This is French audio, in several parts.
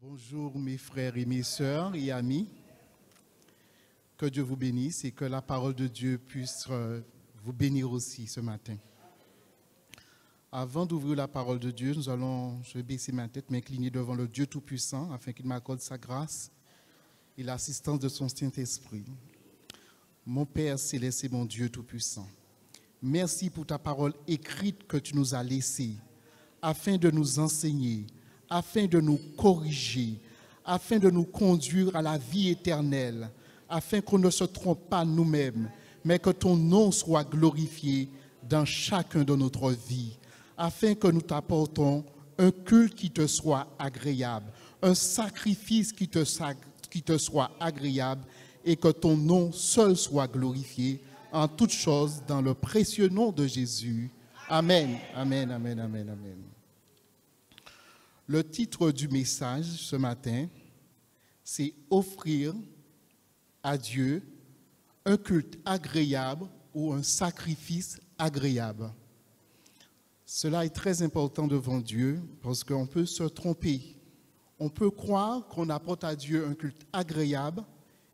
Bonjour mes frères et mes sœurs et amis. Que Dieu vous bénisse et que la parole de Dieu puisse vous bénir aussi ce matin. Avant d'ouvrir la parole de Dieu, je vais baisser ma tête, m'incliner devant le Dieu Tout-Puissant afin qu'il m'accorde sa grâce et l'assistance de son Saint-Esprit. Mon Père céleste et mon Dieu Tout-Puissant, merci pour ta parole écrite que tu nous as laissée afin de nous enseigner, afin de nous corriger, afin de nous conduire à la vie éternelle, afin qu'on ne se trompe pas nous-mêmes, mais que ton nom soit glorifié dans chacun de notre vie, afin que nous t'apportons un culte qui te soit agréable, un sacrifice qui te soit agréable, et que ton nom seul soit glorifié en toutes choses dans le précieux nom de Jésus. Amen, amen, amen, amen, amen. Le titre du message ce matin, c'est « Offrir à Dieu un culte agréable ou un sacrifice agréable ». Cela est très important devant Dieu parce qu'on peut se tromper. On peut croire qu'on apporte à Dieu un culte agréable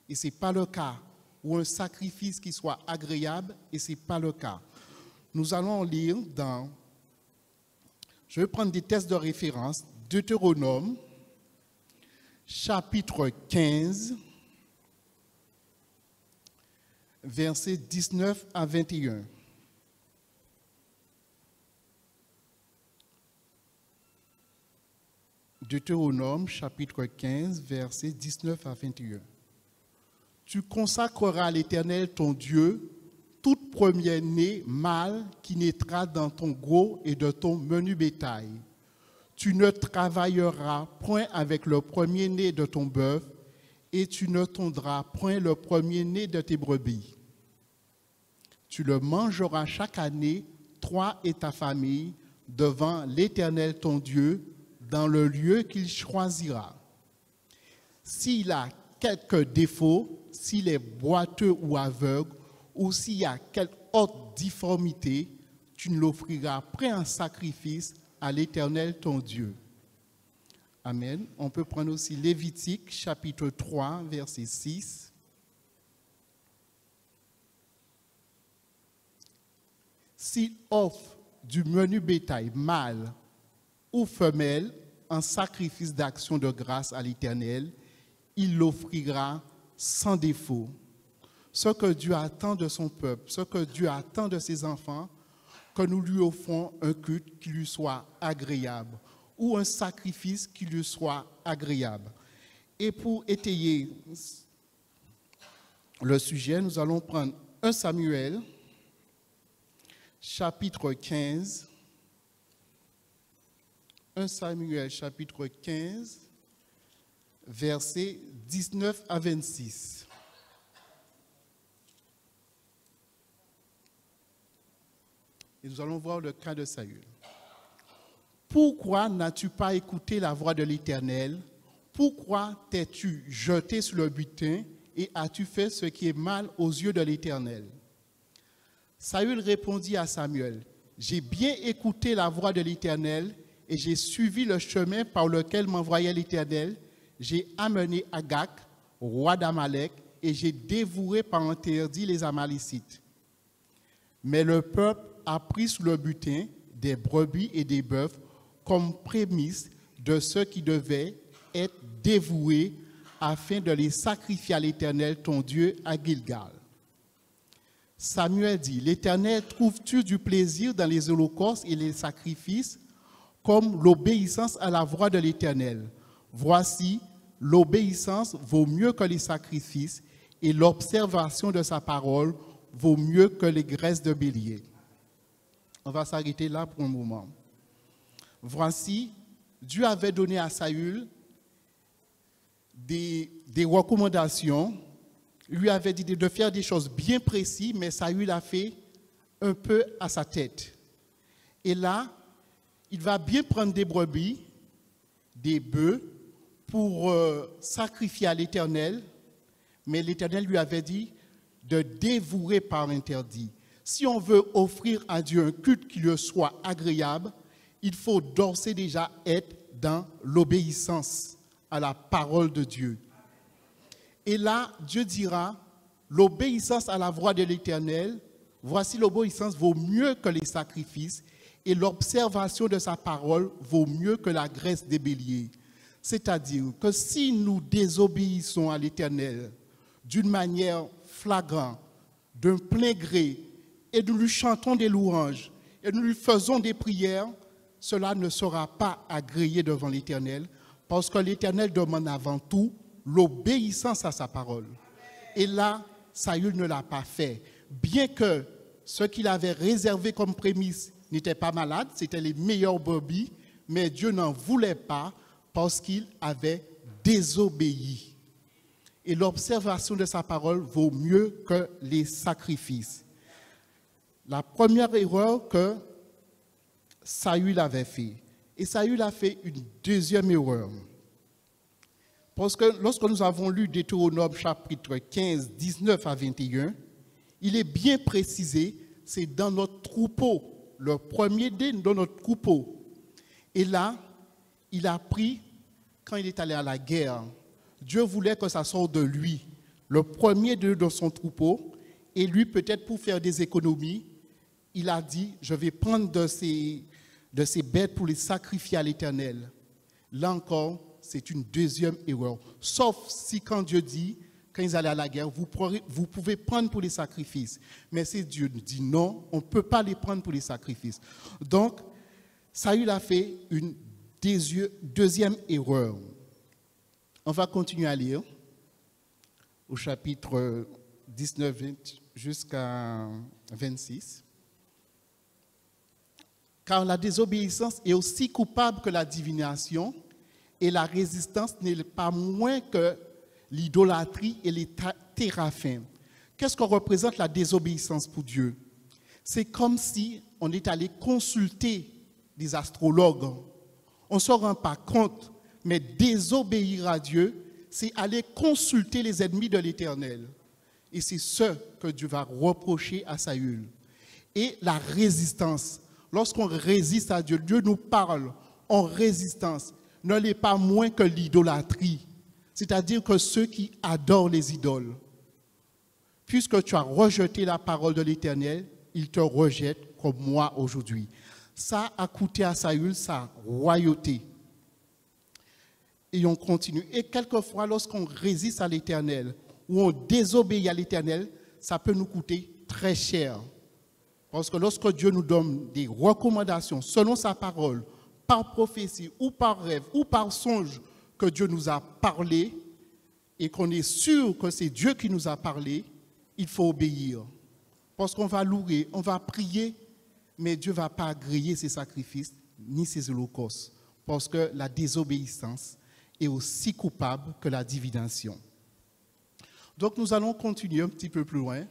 et ce n'est pas le cas, ou un sacrifice qui soit agréable et ce n'est pas le cas. Nous allons lire je vais prendre des textes de référence, Deutéronome, chapitre 15, versets 19 à 21. Deutéronome, chapitre 15, versets 19 à 21. Tu consacreras à l'Éternel ton Dieu toute première-née mâle qui naîtra dans ton gros et de ton menu bétail. Tu ne travailleras point avec le premier-né de ton bœuf et tu ne tondras point le premier-né de tes brebis. Tu le mangeras chaque année, toi et ta famille, devant l'Éternel ton Dieu, dans le lieu qu'il choisira. S'il a quelque défaut, s'il est boiteux ou aveugle, ou s'il y a quelque autre difformité, tu ne l'offriras point en sacrifice à l'Éternel ton Dieu. Amen. On peut prendre aussi Lévitique, chapitre 3, verset 6. S'il offre du menu bétail mâle ou femelle en sacrifice d'action de grâce à l'Éternel, il l'offrira sans défaut. Ce que Dieu attend de son peuple, ce que Dieu attend de ses enfants, que nous lui offrons un culte qui lui soit agréable ou un sacrifice qui lui soit agréable. Et pour étayer le sujet, nous allons prendre 1 Samuel, chapitre 15. 1 Samuel, chapitre 15, versets 19 à 26. Et nous allons voir le cas de Saül. Pourquoi n'as-tu pas écouté la voix de l'Éternel? Pourquoi t'es-tu jeté sur le butin et as-tu fait ce qui est mal aux yeux de l'Éternel? Saül répondit à Samuel, j'ai bien écouté la voix de l'Éternel et j'ai suivi le chemin par lequel m'envoyait l'Éternel. J'ai amené Agag, roi d'Amalek, et j'ai dévoué par interdit les Amalécites. Mais le peuple a pris sous le butin des brebis et des bœufs comme prémisse de ceux qui devaient être dévoués afin de les sacrifier à l'Éternel ton Dieu à Gilgal. Samuel dit, l'Éternel trouves-tu du plaisir dans les holocaustes et les sacrifices comme l'obéissance à la voix de l'Éternel? Voici, l'obéissance vaut mieux que les sacrifices et l'observation de sa parole vaut mieux que les graisses de bélier. On va s'arrêter là pour un moment. Voici, Dieu avait donné à Saül des recommandations. Il lui avait dit de faire des choses bien précises, mais Saül a fait un peu à sa tête. Et là, il va bien prendre des brebis, des bœufs, pour sacrifier à l'Éternel, mais l'Éternel lui avait dit de dévouer par interdit. Si on veut offrir à Dieu un culte qui lui soit agréable, il faut d'ores et déjà être dans l'obéissance à la parole de Dieu. Et là, Dieu dira, l'obéissance à la voix de l'Éternel, voici l'obéissance vaut mieux que les sacrifices, et l'observation de sa parole vaut mieux que la graisse des béliers. C'est-à-dire que si nous désobéissons à l'Éternel d'une manière flagrante, d'un plein gré, et nous lui chantons des louanges, et nous lui faisons des prières, cela ne sera pas agréé devant l'Éternel, parce que l'Éternel demande avant tout l'obéissance à sa parole. Et là, Saül ne l'a pas fait. Bien que ce qu'il avait réservé comme prémisse n'était pas malade, c'était les meilleurs brebis, mais Dieu n'en voulait pas parce qu'il avait désobéi. Et l'observation de sa parole vaut mieux que les sacrifices. La première erreur que Saül avait fait. Et Saül a fait une deuxième erreur. Parce que lorsque nous avons lu Deutéronome chapitre 15, 19 à 21, il est bien précisé, c'est dans notre troupeau, le premier dans notre troupeau. Et là, il a pris, quand il est allé à la guerre, Dieu voulait que ça sorte de lui, le premier dans son troupeau, et lui, peut-être pour faire des économies, il a dit, je vais prendre de ces bêtes pour les sacrifier à l'Éternel. Là encore, c'est une deuxième erreur. Sauf si quand Dieu dit, quand ils allaient à la guerre, vous pouvez prendre pour les sacrifices. Mais si Dieu dit non, on ne peut pas les prendre pour les sacrifices. Donc, Saül a fait une deuxième erreur. On va continuer à lire au chapitre 19 jusqu'à 26. Car la désobéissance est aussi coupable que la divination, et la résistance n'est pas moins que l'idolâtrie et les téraphins. Qu'est-ce que représente la désobéissance pour Dieu? C'est comme si on est allé consulter des astrologues. On ne se rend pas compte, mais désobéir à Dieu, c'est aller consulter les ennemis de l'Éternel. Et c'est ce que Dieu va reprocher à Saül. Et la résistance. Lorsqu'on résiste à Dieu, Dieu nous parle en résistance. Ne l'est pas moins que l'idolâtrie. C'est-à-dire que ceux qui adorent les idoles. Puisque tu as rejeté la parole de l'Éternel, il te rejette comme moi aujourd'hui. Ça a coûté à Saül sa royauté. Et on continue. Et quelquefois, lorsqu'on résiste à l'Éternel, ou on désobéit à l'Éternel, ça peut nous coûter très cher. Parce que lorsque Dieu nous donne des recommandations selon sa parole, par prophétie ou par rêve ou par songe que Dieu nous a parlé et qu'on est sûr que c'est Dieu qui nous a parlé, il faut obéir. Parce qu'on va louer, on va prier, mais Dieu ne va pas agréer ses sacrifices ni ses holocaustes. Parce que la désobéissance est aussi coupable que la divination. Donc nous allons continuer un petit peu plus loin.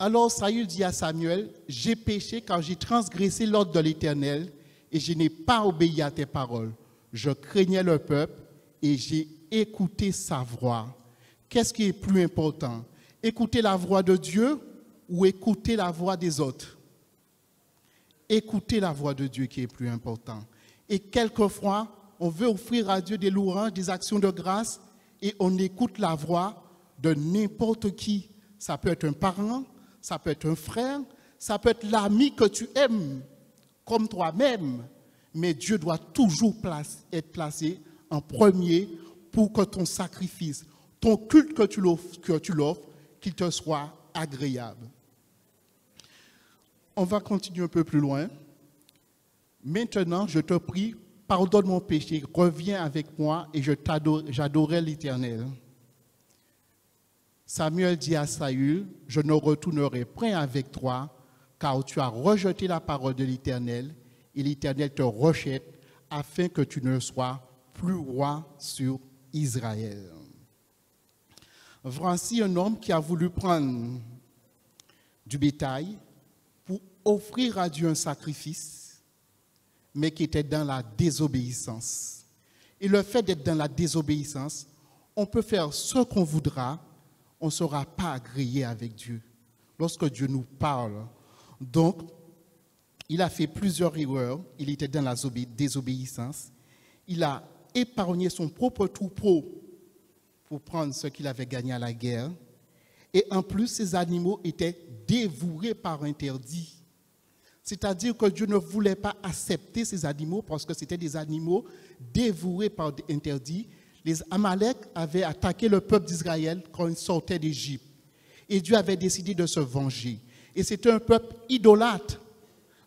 Alors Saül dit à Samuel, « J'ai péché car j'ai transgressé l'ordre de l'Éternel et je n'ai pas obéi à tes paroles. Je craignais le peuple et j'ai écouté sa voix. » Qu'est-ce qui est plus important? Écouter la voix de Dieu ou écouter la voix des autres? Écouter la voix de Dieu qui est plus important. Et quelquefois, on veut offrir à Dieu des louanges, des actions de grâce et on écoute la voix de n'importe qui. Ça peut être un parent, ça peut être un frère, ça peut être l'ami que tu aimes comme toi-même, mais Dieu doit toujours être placé en premier pour que ton sacrifice, ton culte que tu l'offres, qu'il te soit agréable. On va continuer un peu plus loin. Maintenant, je te prie, pardonne mon péché, reviens avec moi et j'adorerai l'Éternel. Samuel dit à Saül, « Je ne retournerai point avec toi, car tu as rejeté la parole de l'Éternel, et l'Éternel te rejette, afin que tu ne sois plus roi sur Israël. » Voici un homme qui a voulu prendre du bétail pour offrir à Dieu un sacrifice, mais qui était dans la désobéissance. Et le fait d'être dans la désobéissance, on peut faire ce qu'on voudra, on ne sera pas agréé avec Dieu lorsque Dieu nous parle. Donc, il a fait plusieurs erreurs. Il était dans la désobéissance. Il a épargné son propre troupeau pour prendre ce qu'il avait gagné à la guerre. Et en plus, ces animaux étaient dévoués par interdit. C'est-à-dire que Dieu ne voulait pas accepter ces animaux parce que c'était des animaux dévoués par interdit. Les Amalek avaient attaqué le peuple d'Israël quand ils sortaient d'Égypte. Et Dieu avait décidé de se venger. Et c'était un peuple idolâtre.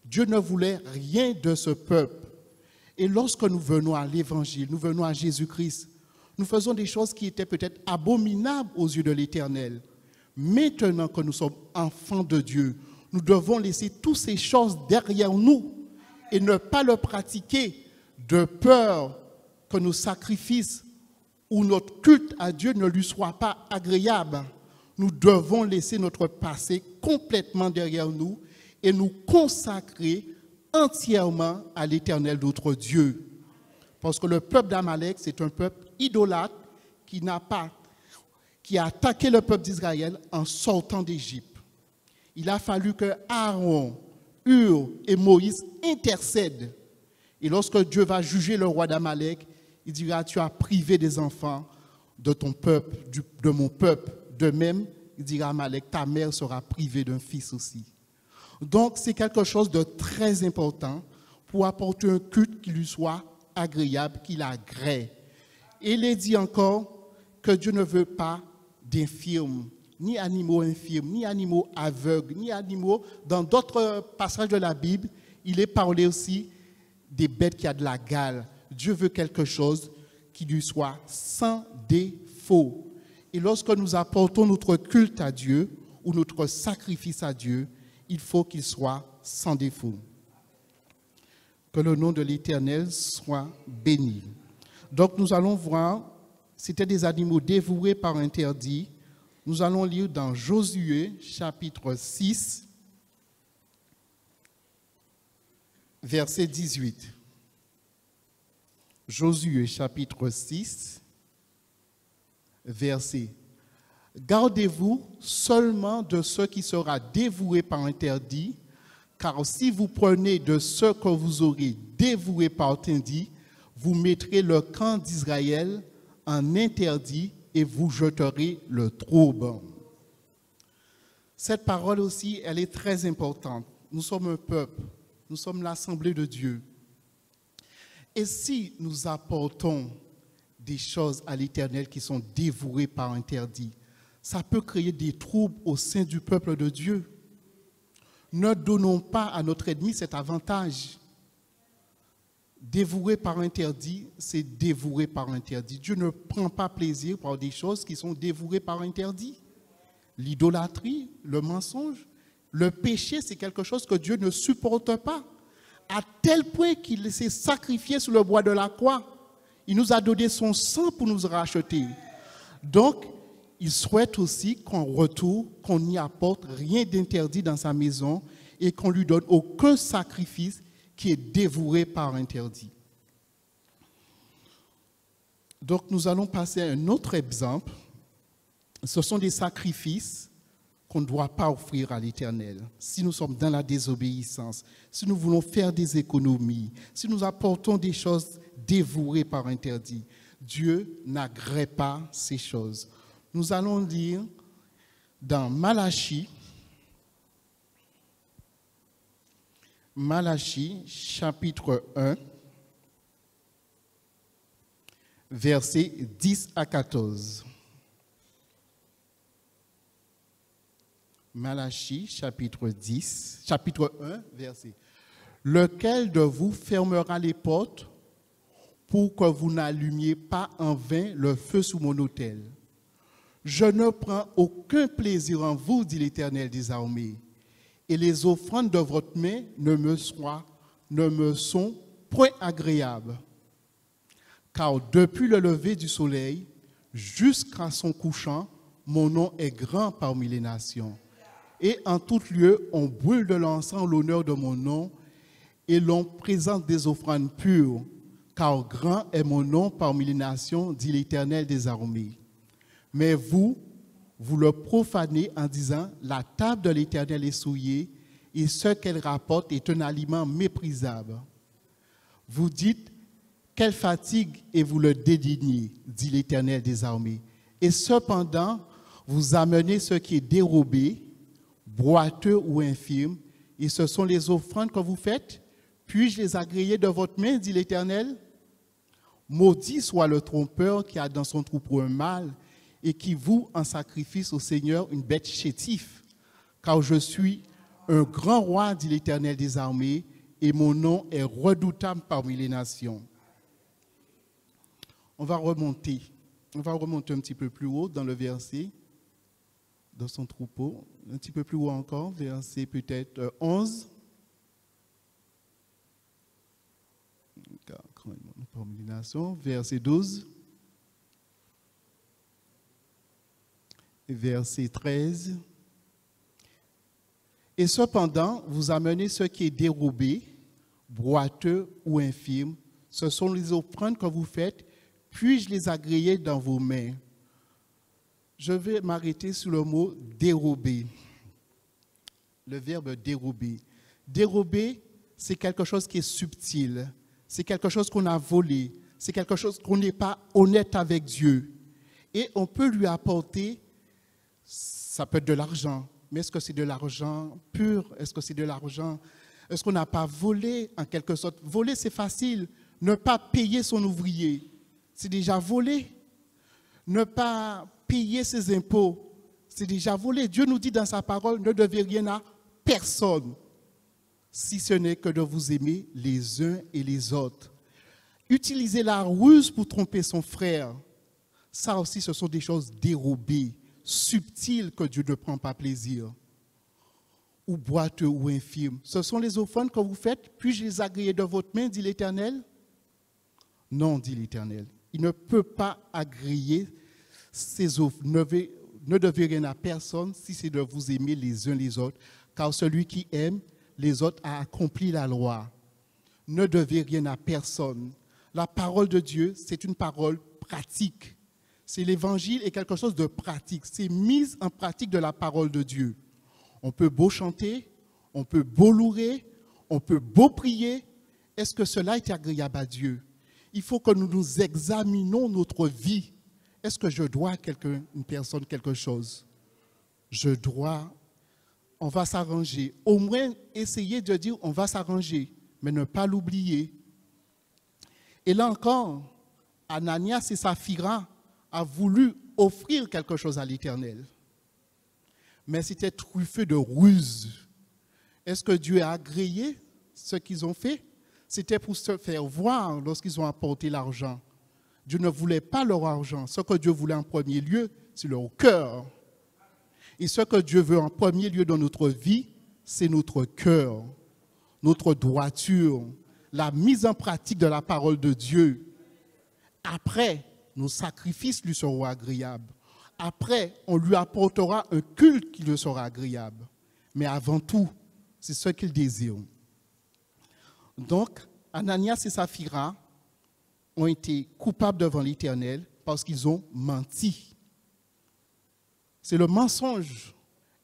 Dieu ne voulait rien de ce peuple. Et lorsque nous venons à l'Évangile, nous venons à Jésus-Christ, nous faisons des choses qui étaient peut-être abominables aux yeux de l'Éternel. Maintenant que nous sommes enfants de Dieu, nous devons laisser toutes ces choses derrière nous et ne pas le pratiquer de peur que nos sacrifices ou notre culte à Dieu ne lui soit pas agréable. Nous devons laisser notre passé complètement derrière nous et nous consacrer entièrement à l'Éternel notre Dieu. Parce que le peuple d'Amalek, c'est un peuple idolâtre qui a attaqué le peuple d'Israël en sortant d'Égypte. Il a fallu que Aaron, Hur et Moïse intercèdent. Et lorsque Dieu va juger le roi d'Amalek, il dira, tu as privé des enfants de ton peuple, de mon peuple. De même, il dira à Amalek, ta mère sera privée d'un fils aussi. Donc, c'est quelque chose de très important pour apporter un culte qui lui soit agréable, qui l'agrée. Et il est dit encore que Dieu ne veut pas d'infirmes, ni animaux infirmes, ni animaux aveugles, ni animaux. Dans d'autres passages de la Bible, il est parlé aussi des bêtes qui ont de la gale. Dieu veut quelque chose qui lui soit sans défaut. Et lorsque nous apportons notre culte à Dieu ou notre sacrifice à Dieu, il faut qu'il soit sans défaut. Que le nom de l'Éternel soit béni. Donc nous allons voir, c'était des animaux dévoués par interdit. Nous allons lire dans Josué, chapitre 6, verset 18. Josué, chapitre 6, verset. Gardez-vous seulement de ce qui sera dévoué par interdit, car si vous prenez de ce que vous aurez dévoué par interdit, vous mettrez le camp d'Israël en interdit et vous jeterez le trouble. Cette parole aussi, elle est très importante. Nous sommes un peuple, nous sommes l'assemblée de Dieu. Et si nous apportons des choses à l'Éternel qui sont dévouées par interdit, ça peut créer des troubles au sein du peuple de Dieu. Ne donnons pas à notre ennemi cet avantage. Dévoué par interdit, c'est dévoué par interdit. Dieu ne prend pas plaisir par des choses qui sont dévouées par interdit. L'idolâtrie, le mensonge, le péché, c'est quelque chose que Dieu ne supporte pas. À tel point qu'il s'est sacrifié sur le bois de la croix. Il nous a donné son sang pour nous racheter. Donc, il souhaite aussi qu'en retour, qu'on n'y apporte rien d'interdit dans sa maison et qu'on lui donne aucun sacrifice qui est dévoué par interdit. Donc, nous allons passer à un autre exemple. Ce sont des sacrifices qu'on ne doit pas offrir à l'Éternel. Si nous sommes dans la désobéissance, si nous voulons faire des économies, si nous apportons des choses dévouées par interdit, Dieu n'agrée pas ces choses. Nous allons lire dans Malachie, chapitre 1, versets 10 à 14. Malachie, chapitre 1, verset. Lequel de vous fermera les portes pour que vous n'allumiez pas en vain le feu sous mon autel? Je ne prends aucun plaisir en vous, dit l'Éternel des armées, et les offrandes de votre main ne me sont point agréables. Car depuis le lever du soleil jusqu'à son couchant, mon nom est grand parmi les nations. Et en tout lieu, on brûle de l'encens en l'honneur de mon nom, et l'on présente des offrandes pures, car grand est mon nom parmi les nations, dit l'Éternel des armées. Mais vous le profanez en disant, la table de l'Éternel est souillée, et ce qu'elle rapporte est un aliment méprisable. Vous dites, Quelle fatigue et vous le dédaignez, dit l'Éternel des armées. Et cependant, vous amenez ce qui est dérobé, boiteux ou infirme, et ce sont les offrandes que vous faites. Puis-je les agréer de votre main, dit l'Éternel? Maudit soit le trompeur qui a dans son troupeau un mâle et qui voue en sacrifice au Seigneur une bête chétive. Car je suis un grand roi, dit l'Éternel des armées, et mon nom est redoutable parmi les nations. On va remonter un petit peu plus haut dans le verset, dans son troupeau, un petit peu plus haut encore, verset peut-être 11. Verset 12. Verset 13. Et cependant, vous amenez ce qui est dérobé, boiteux ou infirme. Ce sont les offrandes que vous faites. Puis-je les agréer dans vos mains? Je vais m'arrêter sur le mot dérober. Le verbe dérober. Dérober, c'est quelque chose qui est subtil. C'est quelque chose qu'on a volé. C'est quelque chose qu'on n'est pas honnête avec Dieu. Et on peut lui apporter, ça peut être de l'argent. Mais est-ce que c'est de l'argent pur? Est-ce que c'est de l'argent? Est-ce qu'on n'a pas volé en quelque sorte? Voler, c'est facile. Ne pas payer son ouvrier, c'est déjà volé. Ne pas payer ses impôts, c'est déjà volé. Dieu nous dit dans sa parole, ne devez rien à personne, si ce n'est que de vous aimer les uns et les autres. Utiliser la ruse pour tromper son frère, ça aussi, ce sont des choses dérobées, subtiles que Dieu ne prend pas plaisir. Ou boiteux ou infirme. Ce sont les offrandes que vous faites, puis-je les agréer de votre main, dit l'Éternel? Non, dit l'Éternel. Il ne peut pas agréer ces offres. Ne devez rien à personne si c'est de vous aimer les uns les autres, car celui qui aime les autres a accompli la loi. Ne devez rien à personne. La parole de Dieu, c'est une parole pratique. C'est l'évangile est quelque chose de pratique. C'est mise en pratique de la parole de Dieu. On peut beau chanter, on peut beau louer, on peut beau prier. Est-ce que cela est agréable à Dieu? Il faut que nous nous examinions notre vie. Est-ce que je dois à une personne quelque chose? On va s'arranger. Au moins, essayer de dire on va s'arranger, mais ne pas l'oublier. Et là encore, Ananias et Saphira a voulu offrir quelque chose à l'Éternel. Mais c'était truffé de ruses. Est-ce que Dieu a agréé ce qu'ils ont fait? C'était pour se faire voir lorsqu'ils ont apporté l'argent. Dieu ne voulait pas leur argent. Ce que Dieu voulait en premier lieu, c'est leur cœur. Et ce que Dieu veut en premier lieu dans notre vie, c'est notre cœur, notre droiture, la mise en pratique de la parole de Dieu. Après, nos sacrifices lui seront agréables. Après, on lui apportera un culte qui lui sera agréable. Mais avant tout, c'est ce qu'il désire. Donc, Ananias et Saphira ont été coupables devant l'Éternel parce qu'ils ont menti. C'est le mensonge.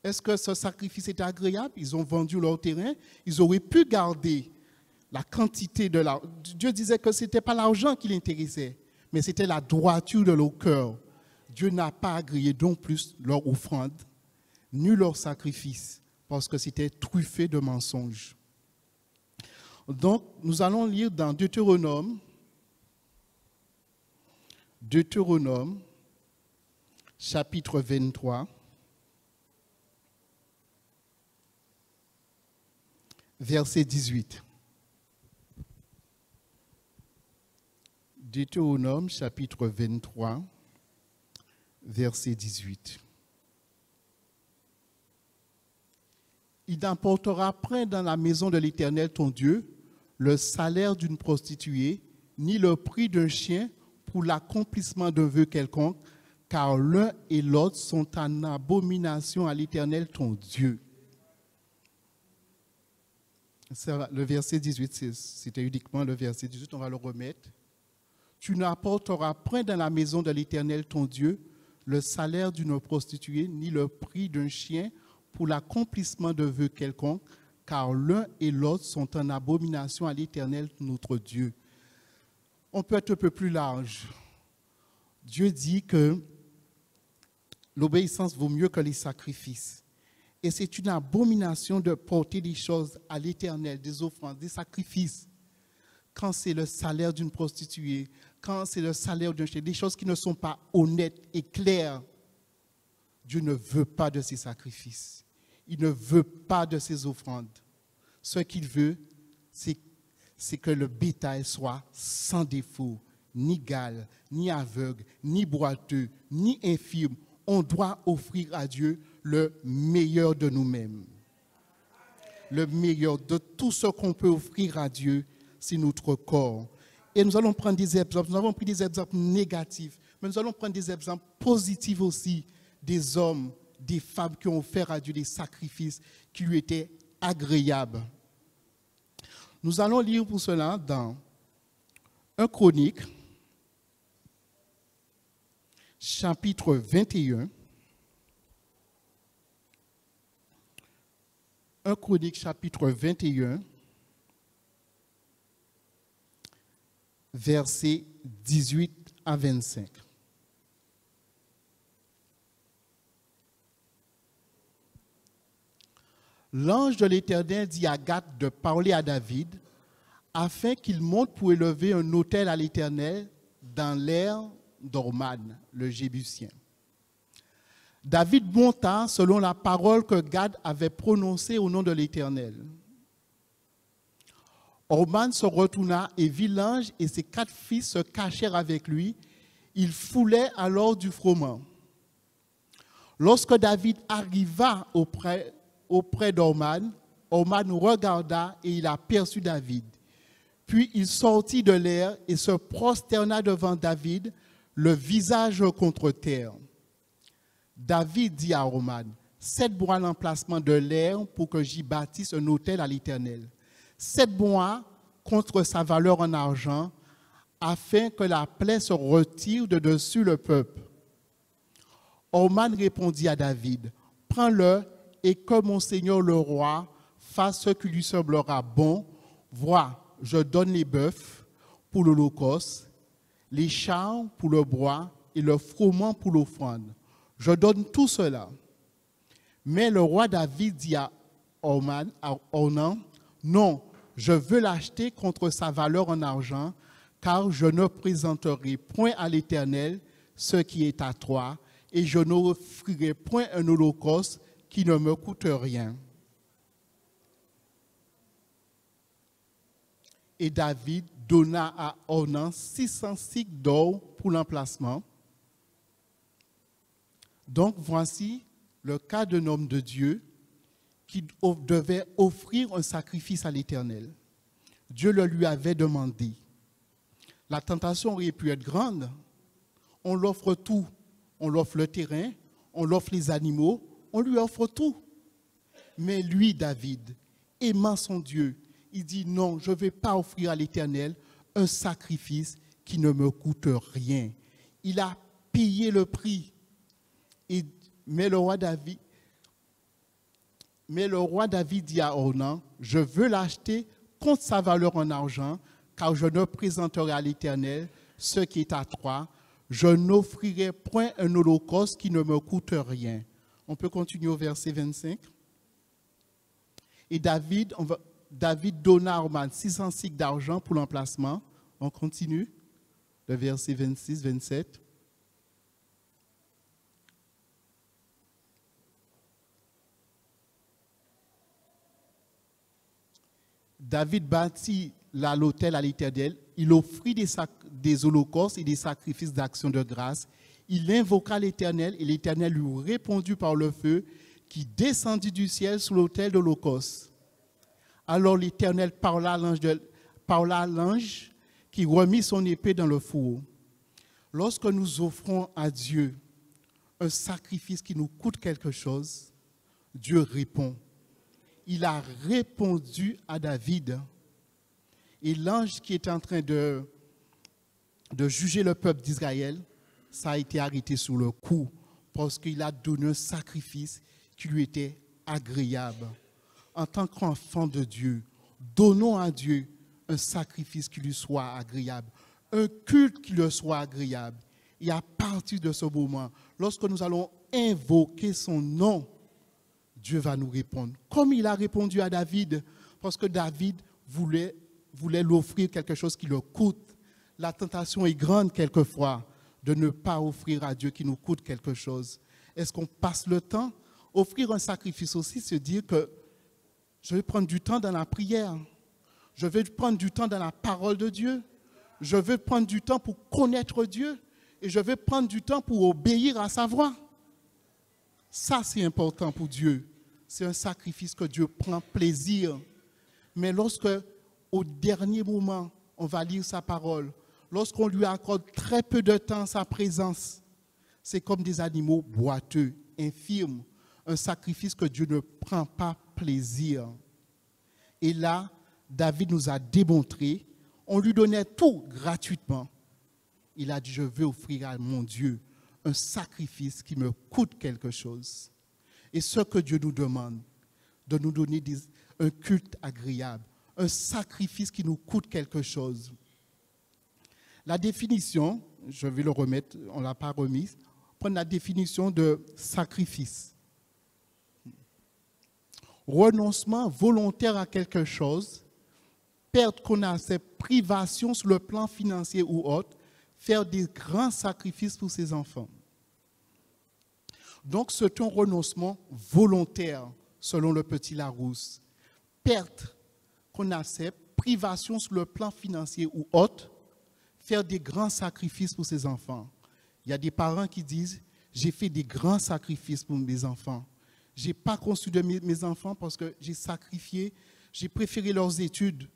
Est-ce que ce sacrifice était agréable? Ils ont vendu leur terrain. Ils auraient pu garder la quantité de l'argent. Dieu disait que ce n'était pas l'argent qui l'intéressait, mais c'était la droiture de leur cœur. Dieu n'a pas agréé non plus leur offrande, ni leur sacrifice, parce que c'était truffé de mensonges. Donc, nous allons lire dans Deutéronome, chapitre 23, verset 18. Deutéronome, chapitre 23, verset 18. Il n'apportera point dans la maison de l'Éternel ton Dieu le salaire d'une prostituée, ni le prix d'un chien pour l'accomplissement d'un vœu quelconque, car l'un et l'autre sont en abomination à l'Éternel ton Dieu. Le verset 18, c'était uniquement le verset 18, on va le remettre. Tu n'apporteras point dans la maison de l'Éternel ton Dieu le salaire d'une prostituée, ni le prix d'un chien pour l'accomplissement de vœux quelconque, car l'un et l'autre sont en abomination à l'Éternel notre Dieu. on peut être un peu plus large. Dieu dit que l'obéissance vaut mieux que les sacrifices. Et c'est une abomination de porter des choses à l'Éternel, des offrandes, des sacrifices, quand c'est le salaire d'une prostituée, quand c'est le salaire d'un chef, des choses qui ne sont pas honnêtes et claires. Dieu ne veut pas de ces sacrifices. Il ne veut pas de ces offrandes. Ce qu'il veut, c'est que le bétail soit sans défaut, ni gale, ni aveugle, ni boiteux, ni infirme. On doit offrir à Dieu le meilleur de nous-mêmes. Le meilleur de tout ce qu'on peut offrir à Dieu, c'est notre corps. Et nous allons prendre des exemples. Nous avons pris des exemples négatifs, mais nous allons prendre des exemples positifs aussi, des hommes, des femmes qui ont offert à Dieu des sacrifices qui lui étaient agréables. Nous allons lire pour cela dans 1 Chronique, chapitre 21. 1 Chronique, chapitre 21, versets 18 à 25. L'ange de l'Éternel dit à Gad de parler à David afin qu'il monte pour élever un autel à l'Éternel dans l'aire d'Orman, le Jébusien. David monta selon la parole que Gad avait prononcée au nom de l'Éternel. Orman se retourna et vit l'ange et ses 4 fils se cachèrent avec lui. Ils foulaient alors du froment. Lorsque David arriva auprès d'Orman, Orman regarda et il aperçut David. Puis il sortit de l'air et se prosterna devant David, le visage contre terre. David dit à Orman, « Cède-moi l'emplacement de l'air pour que j'y bâtisse un autel à l'Éternel. Cède-moi contre sa valeur en argent, afin que la plaie se retire de dessus le peuple. » Orman répondit à David, « Prends-le et que mon seigneur le roi fasse ce qui lui semblera bon. Vois, je donne les bœufs pour l'holocauste, les chars pour le bois et le froment pour l'offrande. Je donne tout cela. » Mais le roi David dit à Ornan, « Non, je veux l'acheter contre sa valeur en argent, car je ne présenterai point à l'Éternel ce qui est à toi, et je n'offrirai point un holocauste qui ne me coûte rien. » Et David donna à Ornan 600 cycles d'or pour l'emplacement. Donc voici le cas d'un homme de Dieu qui devait offrir un sacrifice à l'Éternel. Dieu le lui avait demandé. La tentation aurait pu être grande. On l'offre tout. On l'offre le terrain, on l'offre les animaux, on lui offre tout. Mais lui, David, aimant son Dieu, il dit non, je ne vais pas offrir à l'Éternel un sacrifice qui ne me coûte rien. Il a payé le prix. Mais le roi David dit à Ornan, je veux l'acheter contre sa valeur en argent, car je ne présenterai à l'Éternel ce qui est à toi. Je n'offrirai point un holocauste qui ne me coûte rien. On peut continuer au verset 25. Et David donna à Ornan 600 cycles d'argent pour l'emplacement. On continue, le verset 26, 27. David bâtit l'autel à l'Éternel. Il offrit des holocaustes et des sacrifices d'action de grâce. Il invoqua l'Éternel et l'Éternel lui répondit par le feu qui descendit du ciel sur l'autel de l'holocauste. Alors l'Éternel parla à l'ange qui remit son épée dans le four. Lorsque nous offrons à Dieu un sacrifice qui nous coûte quelque chose, Dieu répond. Il a répondu à David. Et l'ange qui était en train de juger le peuple d'Israël, ça a été arrêté sur le coup parce qu'il a donné un sacrifice qui lui était agréable. En tant qu'enfant de Dieu, donnons à Dieu un sacrifice qui lui soit agréable, un culte qui leur soit agréable. Et à partir de ce moment, lorsque nous allons invoquer son nom, Dieu va nous répondre. Comme il a répondu à David, parce que David voulait l'offrir quelque chose qui le coûte. La tentation est grande quelquefois de ne pas offrir à Dieu qui nous coûte quelque chose. Est-ce qu'on passe le temps? Offrir un sacrifice aussi, c'est dire que je vais prendre du temps dans la prière. Je vais prendre du temps dans la parole de Dieu. Je vais prendre du temps pour connaître Dieu. Et je vais prendre du temps pour obéir à sa voix. Ça, c'est important pour Dieu. C'est un sacrifice que Dieu prend plaisir. Mais lorsque, au dernier moment, on va lire sa parole, lorsqu'on lui accorde très peu de temps sa présence, c'est comme des animaux boiteux, infirmes, un sacrifice que Dieu ne prend pas plaisir. Et là, David nous a démontré, on lui donnait tout gratuitement. Il a dit, je veux offrir à mon Dieu un sacrifice qui me coûte quelque chose. Et ce que Dieu nous demande, de nous donner un culte agréable, un sacrifice qui nous coûte quelque chose. La définition, je vais le remettre, on ne l'a pas remise, prendre la définition de sacrifice. Renoncement volontaire à quelque chose, perte qu'on a, c'est privation sur le plan financier ou autre, faire des grands sacrifices pour ses enfants. Donc, c'est un renoncement volontaire, selon le petit Larousse. Perte qu'on accepte, privation sur le plan financier ou autre, faire des grands sacrifices pour ses enfants. Il y a des parents qui disent, j'ai fait des grands sacrifices pour mes enfants. Je n'ai pas conçu de mes enfants parce que j'ai sacrifié, j'ai préféré leurs études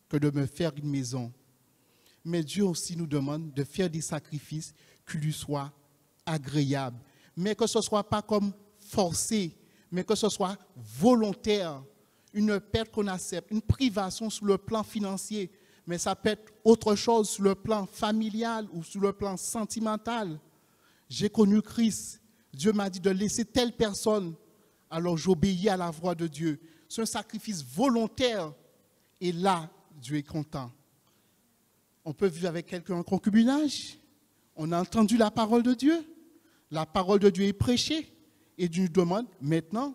que de me faire une maison. Mais Dieu aussi nous demande de faire des sacrifices qui lui soient agréables. Mais que ce ne soit pas comme forcé, mais que ce soit volontaire. Une perte qu'on accepte, une privation sur le plan financier, mais ça peut être autre chose sur le plan familial ou sur le plan sentimental. J'ai connu Christ. Dieu m'a dit de laisser telle personne. Alors j'obéis à la voix de Dieu. C'est un sacrifice volontaire. Et là, Dieu est content. On peut vivre avec quelqu'un en concubinage. On a entendu la parole de Dieu. La parole de Dieu est prêchée. Et Dieu nous demande, maintenant,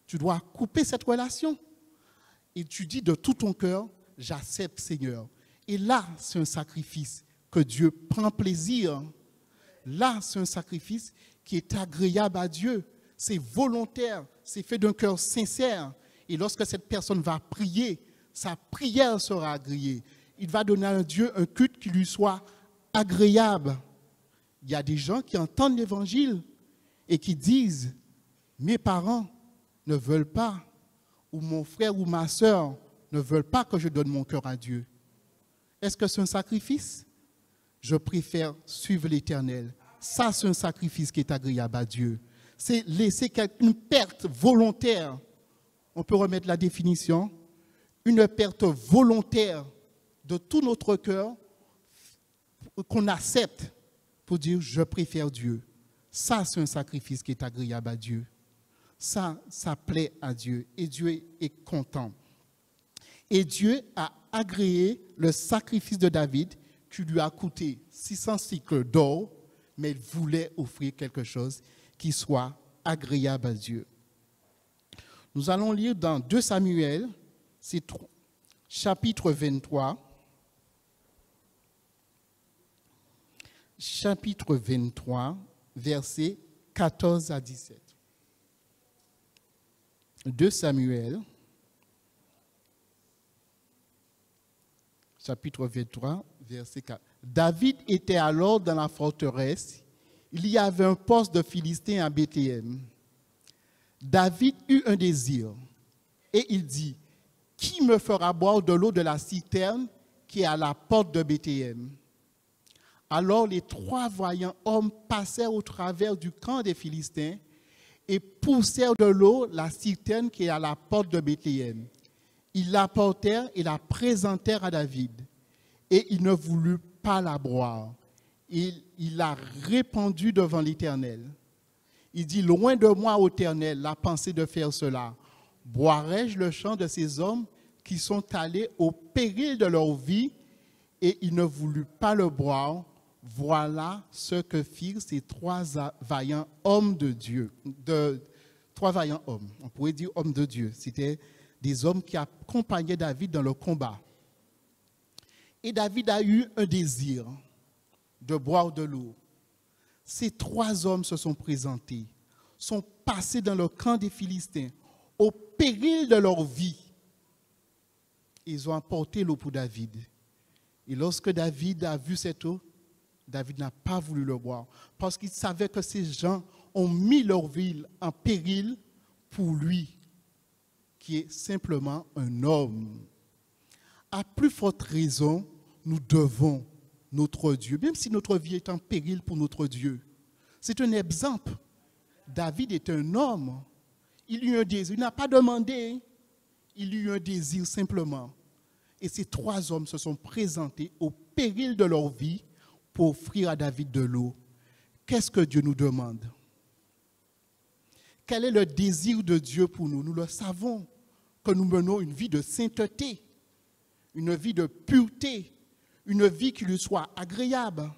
tu dois couper cette relation. Et tu dis de tout ton cœur, j'accepte Seigneur. Et là, c'est un sacrifice que Dieu prend plaisir. Là, c'est un sacrifice qui est agréable à Dieu. C'est volontaire, c'est fait d'un cœur sincère. Et lorsque cette personne va prier, sa prière sera agréée. Il va donner à Dieu un culte qui lui soit agréable. Il y a des gens qui entendent l'évangile et qui disent, mes parents ne veulent pas, ou mon frère ou ma soeur ne veulent pas que je donne mon cœur à Dieu. Est-ce que c'est un sacrifice? Je préfère suivre l'Éternel. Ça, c'est un sacrifice qui est agréable à Dieu. C'est laisser une perte volontaire. On peut remettre la définition. Une perte volontaire de tout notre cœur qu'on accepte pour dire je préfère Dieu. Ça, c'est un sacrifice qui est agréable à Dieu. Ça plaît à Dieu et Dieu est content. Et Dieu a agréé le sacrifice de David qui lui a coûté 600 cycles d'or, mais il voulait offrir quelque chose qui soit agréable à Dieu. Nous allons lire dans 2 Samuel, c'est chapitre 23. Chapitre 23, versets 14 à 17. 2 Samuel, chapitre 23, verset 4. David était alors dans la forteresse. Il y avait un poste de Philistins à Bethléem. David eut un désir et il dit, qui me fera boire de l'eau de la citerne qui est à la porte de Bethléem? Alors les 3 voyants hommes passèrent au travers du camp des Philistins et poussèrent de l'eau la citerne qui est à la porte de Bethléem. Ils l'apportèrent et la présentèrent à David. Et il ne voulut pas la boire. Il l'a répandue devant l'Éternel. Il dit, loin de moi, ô Éternel, la pensée de faire cela. Boirai-je le sang de ces hommes qui sont allés au péril de leur vie et il ne voulut pas le boire. Voilà ce que firent ces trois vaillants hommes de Dieu. Trois vaillants hommes, on pourrait dire hommes de Dieu. C'était des hommes qui accompagnaient David dans le combat. Et David a eu un désir de boire de l'eau. Ces trois hommes se sont présentés, sont passés dans le camp des Philistins, au péril de leur vie. Ils ont apporté l'eau pour David. Et lorsque David a vu cette eau, David n'a pas voulu le boire, parce qu'il savait que ces gens ont mis leur vie en péril pour lui, qui est simplement un homme. À plus forte raison, nous devons notre Dieu, même si notre vie est en péril pour notre Dieu. C'est un exemple. David est un homme. Il eut un désir. Il n'a pas demandé. Il eut un désir simplement. Et ces trois hommes se sont présentés au péril de leur vie pour offrir à David de l'eau. Qu'est-ce que Dieu nous demande? Quel est le désir de Dieu pour nous? Nous le savons, que nous menons une vie de sainteté, une vie de pureté, une vie qui lui soit agréable.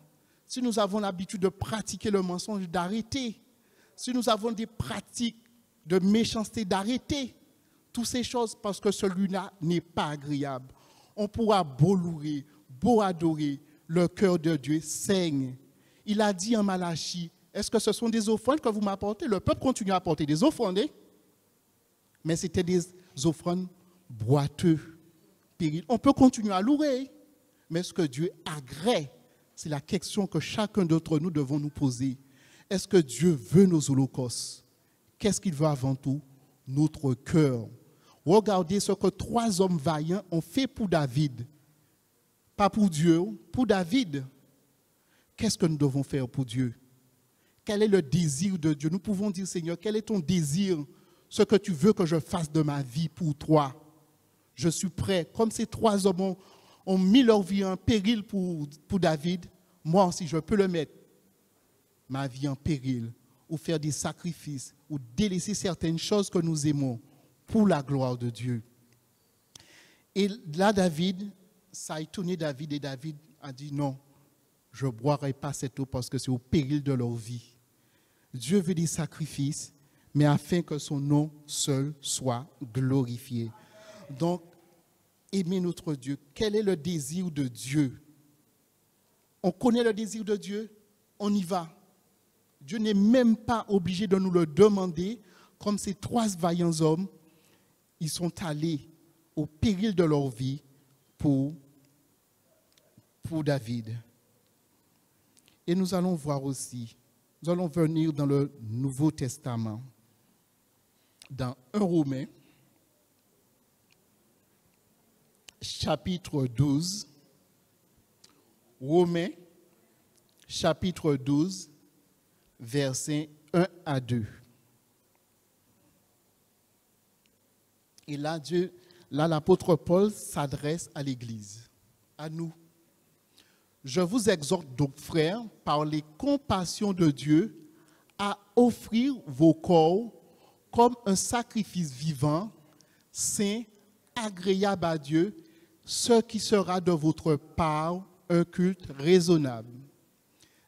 Si nous avons l'habitude de pratiquer le mensonge, d'arrêter. Si nous avons des pratiques de méchanceté, d'arrêter. Toutes ces choses parce que celui-là n'est pas agréable. On pourra beau louer, beau adorer, le cœur de Dieu saigne. Il a dit en Malachie, est-ce que ce sont des offrandes que vous m'apportez? Le peuple continue à apporter des offrandes, mais c'était des offrandes boiteuses. On peut continuer à louer, mais ce que Dieu agrée, c'est la question que chacun d'entre nous devons nous poser. Est-ce que Dieu veut nos holocaustes? Qu'est-ce qu'il veut avant tout? Notre cœur. Regardez ce que trois hommes vaillants ont fait pour David. Pas pour Dieu, pour David. Qu'est-ce que nous devons faire pour Dieu? Quel est le désir de Dieu? Nous pouvons dire, Seigneur, quel est ton désir? Ce que tu veux que je fasse de ma vie pour toi. Je suis prêt. Comme ces trois hommes ont mis leur vie en péril pour David, moi aussi je peux le mettre, ma vie en péril, ou faire des sacrifices, ou délaisser certaines choses que nous aimons pour la gloire de Dieu. Et là, David, ça a étonné David, et David a dit non, je ne boirai pas cette eau parce que c'est au péril de leur vie. Dieu veut des sacrifices, mais afin que son nom seul soit glorifié. Donc, aimer notre Dieu. Quel est le désir de Dieu? On connaît le désir de Dieu, on y va. Dieu n'est même pas obligé de nous le demander, comme ces trois vaillants hommes, ils sont allés au péril de leur vie pour David. Et nous allons voir aussi, nous allons venir dans le Nouveau Testament, dans 1 Romains, chapitre 12, Romains, chapitre 12, versets 1 à 2. Et là, l'apôtre Paul s'adresse à l'Église, à nous. Je vous exhorte donc, frères, par les compassions de Dieu, à offrir vos corps comme un sacrifice vivant, saint, agréable à Dieu, ce qui sera de votre part un culte raisonnable.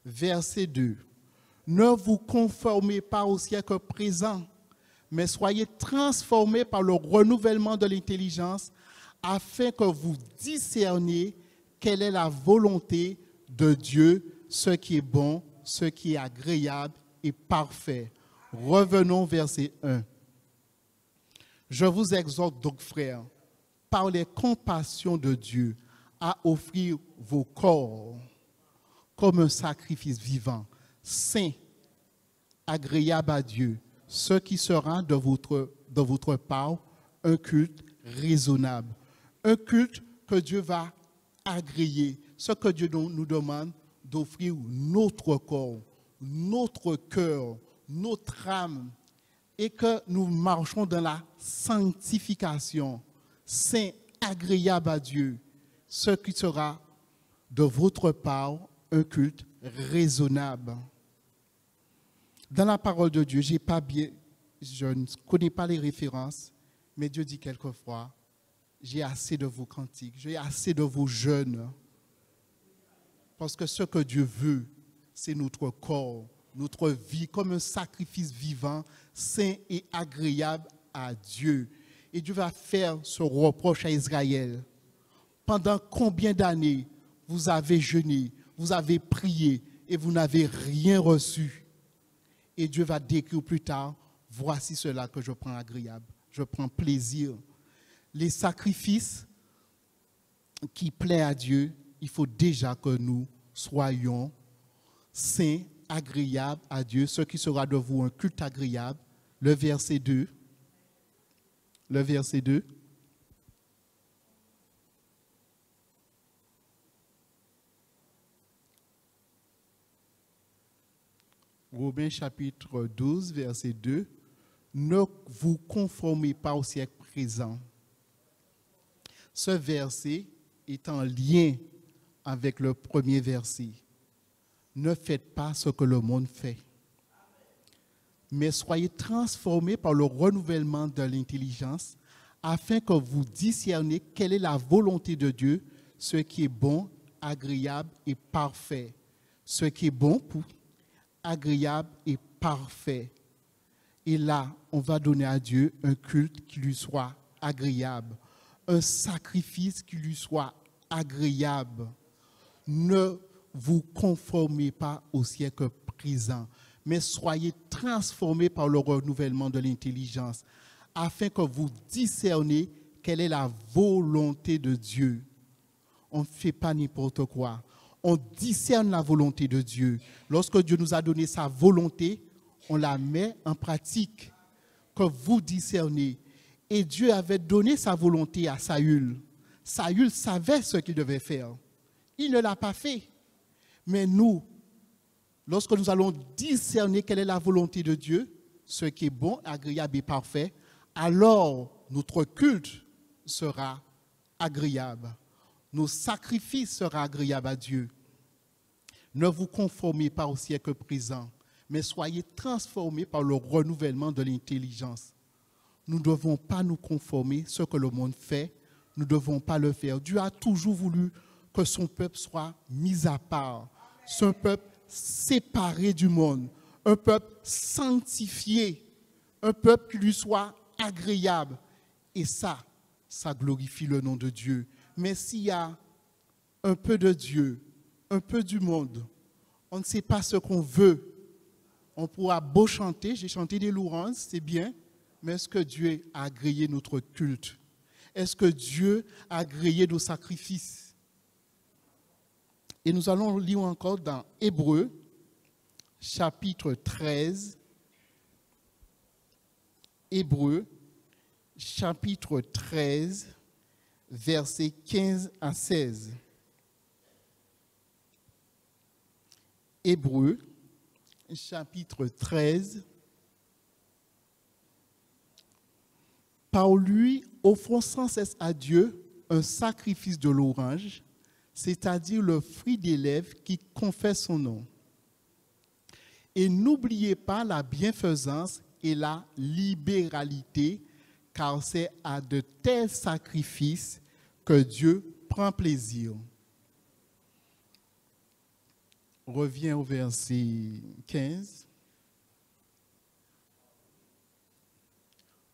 Verset 2. Ne vous conformez pas au siècle présent, mais soyez transformés par le renouvellement de l'intelligence, afin que vous discerniez quelle est la volonté de Dieu, ce qui est bon, ce qui est agréable et parfait. Revenons au verset 1. Je vous exhorte donc, frères, par les compassions de Dieu, à offrir vos corps comme un sacrifice vivant, saint, agréable à Dieu, ce qui sera de votre part un culte raisonnable, un culte que Dieu va agréer, ce que Dieu nous demande d'offrir notre corps, notre cœur, notre âme, et que nous marchons dans la sanctification, saint, agréable à Dieu, ce qui sera de votre part un culte raisonnable. Dans la parole de Dieu, je ne connais pas les références, mais Dieu dit quelquefois, j'ai assez de vos cantiques, j'ai assez de vos jeûnes, Parce que ce que Dieu veut, c'est notre corps, notre vie, comme un sacrifice vivant, saint et agréable à Dieu. Et Dieu va faire ce reproche à Israël. Pendant combien d'années vous avez jeûné, vous avez prié et vous n'avez rien reçu? Et Dieu va décrire plus tard, voici cela que je prends agréable, je prends plaisir. Les sacrifices qui plaisent à Dieu, il faut déjà que nous soyons saints, agréables à Dieu, ce qui sera de vous un culte agréable. Le verset 2. Le verset 2. Romains chapitre 12, verset 2. Ne vous conformez pas au siècle présent. Ce verset est en lien avec le premier verset. Ne faites pas ce que le monde fait, mais soyez transformés par le renouvellement de l'intelligence afin que vous discerniez quelle est la volonté de Dieu, ce qui est bon, agréable et parfait. Ce qui est bon, agréable et parfait. Et là, on va donner à Dieu un culte qui lui soit agréable, un sacrifice qui lui soit agréable. Ne vous conformez pas au siècle présent, mais soyez transformés par le renouvellement de l'intelligence, afin que vous discerniez quelle est la volonté de Dieu. On ne fait pas n'importe quoi. On discerne la volonté de Dieu. Lorsque Dieu nous a donné sa volonté, on la met en pratique, que vous discernez. Et Dieu avait donné sa volonté à Saül. Saül savait ce qu'il devait faire. Il ne l'a pas fait. Mais nous, lorsque nous allons discerner quelle est la volonté de Dieu, ce qui est bon, agréable et parfait, alors notre culte sera agréable. Nos sacrifices seront agréables à Dieu. Ne vous conformez pas au siècle présent, mais soyez transformés par le renouvellement de l'intelligence. Nous ne devons pas nous conformer à ce que le monde fait. Nous ne devons pas le faire. Dieu a toujours voulu que son peuple soit mis à part. C'est un peuple séparé du monde, un peuple sanctifié, un peuple qui lui soit agréable. Et ça glorifie le nom de Dieu. Mais s'il y a un peu de Dieu, un peu du monde, on ne sait pas ce qu'on veut. On pourra beau chanter, j'ai chanté des louanges, c'est bien, mais est-ce que Dieu a agréé notre culte? Est-ce que Dieu a agréé nos sacrifices? Et nous allons lire encore dans Hébreux, chapitre 13. Hébreux, chapitre 13, versets 15 à 16. Hébreux, chapitre 13. Par lui, offrons sans cesse à Dieu un sacrifice de louange, c'est-à-dire le fruit des lèvres qui confesse son nom. Et n'oubliez pas la bienfaisance et la libéralité, car c'est à de tels sacrifices que Dieu prend plaisir. Reviens au verset 15.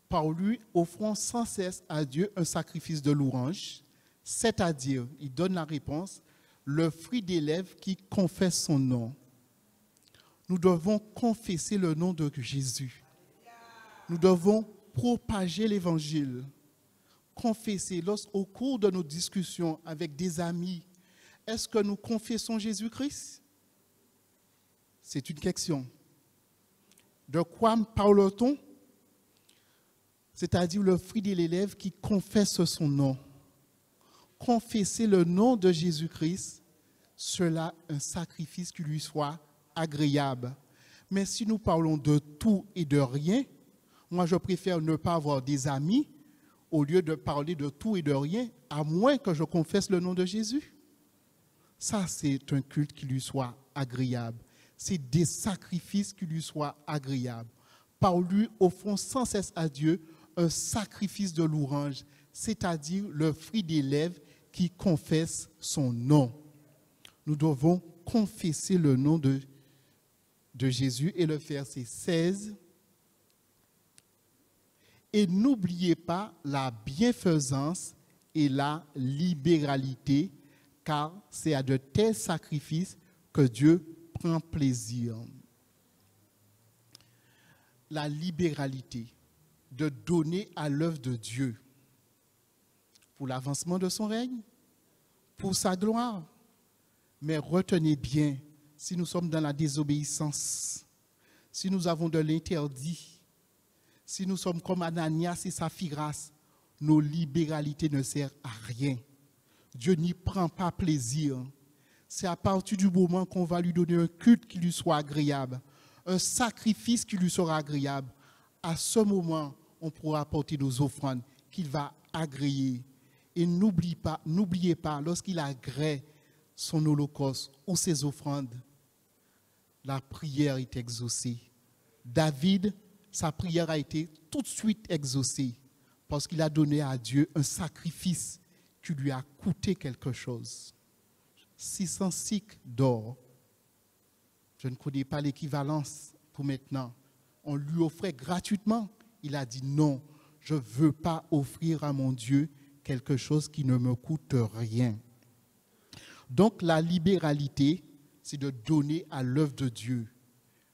Par lui, offrons sans cesse à Dieu un sacrifice de louange, c'est-à-dire, il donne la réponse, le fruit des lèvres qui confesse son nom. Nous devons confesser le nom de Jésus. Nous devons propager l'évangile. Confesser, au cours de nos discussions avec des amis, est-ce que nous confessons Jésus-Christ? C'est une question. De quoi parle-t-on? C'est-à-dire le fruit de l'élève qui confesse son nom. Confesser le nom de Jésus-Christ, cela un sacrifice qui lui soit agréable. Mais si nous parlons de tout et de rien, moi je préfère ne pas avoir des amis au lieu de parler de tout et de rien, à moins que je confesse le nom de Jésus. Ça, c'est un culte qui lui soit agréable. C'est des sacrifices qui lui soient agréables. Par lui, offrons sans cesse à Dieu un sacrifice de louange, c'est-à-dire le fruit des lèvres qui confesse son nom. nous devons confesser le nom de Jésus. Et le verset 16, et n'oubliez pas la bienfaisance et la libéralité, car c'est à de tels sacrifices que Dieu prend plaisir. La libéralité de donner à l'œuvre de Dieu pour l'avancement de son règne, pour sa gloire. Mais retenez bien, si nous sommes dans la désobéissance, si nous avons de l'interdit, si nous sommes comme Ananias et Saphiras, nos libéralités ne servent à rien. Dieu n'y prend pas plaisir. C'est à partir du moment qu'on va lui donner un culte qui lui soit agréable, un sacrifice qui lui sera agréable. À ce moment, on pourra apporter nos offrandes qu'il va agréer. Et n'oubliez pas, lorsqu'il agrée son holocauste ou ses offrandes, la prière est exaucée. David, sa prière a été tout de suite exaucée parce qu'il a donné à Dieu un sacrifice qui lui a coûté quelque chose. 600 cycles d'or. Je ne connais pas l'équivalence pour maintenant. On lui offrait gratuitement. Il a dit non, je ne veux pas offrir à mon Dieu quelque chose qui ne me coûte rien. Donc la libéralité, c'est de donner à l'œuvre de Dieu.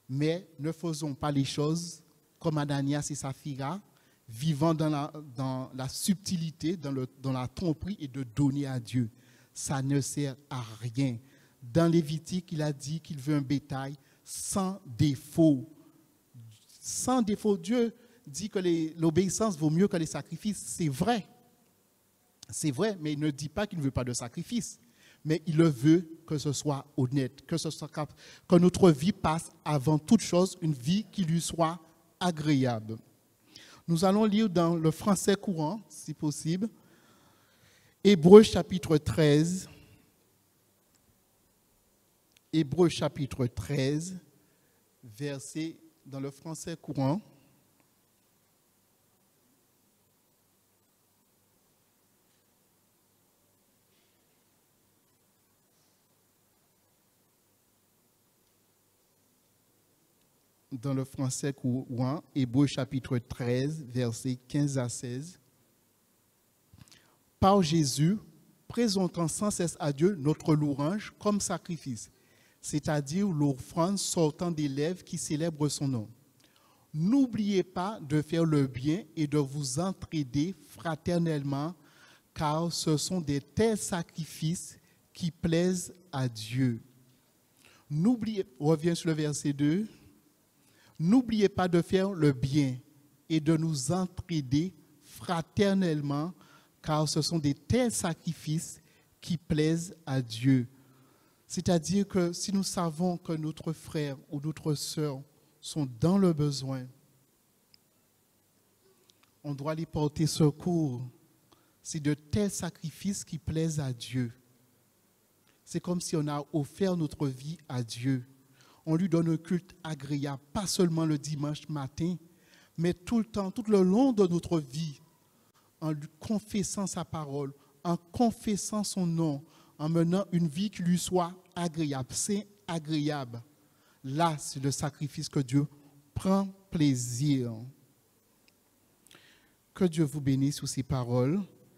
Mais ne faisons pas les choses comme Ananias et Saphira, vivant dans la subtilité, dans la tromperie et de donner à Dieu. Ça ne sert à rien. Dans Lévitique, il a dit qu'il veut un bétail sans défaut. Sans défaut. Dieu dit que l'obéissance vaut mieux que les sacrifices. C'est vrai. C'est vrai, mais il ne dit pas qu'il ne veut pas de sacrifice. Mais il le veut que ce soit honnête, que notre vie passe avant toute chose, une vie qui lui soit agréable. Nous allons lire dans le français courant, si possible, Hébreux chapitre 13. Hébreux chapitre 13, verset dans le français courant. Dans le français courant, Hébreux chapitre 13, versets 15 à 16. Par Jésus, présentons sans cesse à Dieu notre louange comme sacrifice, c'est-à-dire l'offrande sortant des lèvres qui célèbrent son nom. N'oubliez pas de faire le bien et de vous entraider fraternellement, car ce sont de tels sacrifices qui plaisent à Dieu. Reviens sur le verset 2. N'oubliez pas de faire le bien et de nous entraider fraternellement, car ce sont de tels sacrifices qui plaisent à Dieu. C'est-à-dire que si nous savons que notre frère ou notre sœur sont dans le besoin, on doit les porter secours. C'est de tels sacrifices qui plaisent à Dieu. C'est comme si on a offert notre vie à Dieu. On lui donne un culte agréable, pas seulement le dimanche matin, mais tout le temps, tout le long de notre vie, en lui confessant sa parole, en confessant son nom, en menant une vie qui lui soit agréable. C'est agréable. Là, c'est le sacrifice que Dieu prend plaisir. Que Dieu vous bénisse sur ces paroles.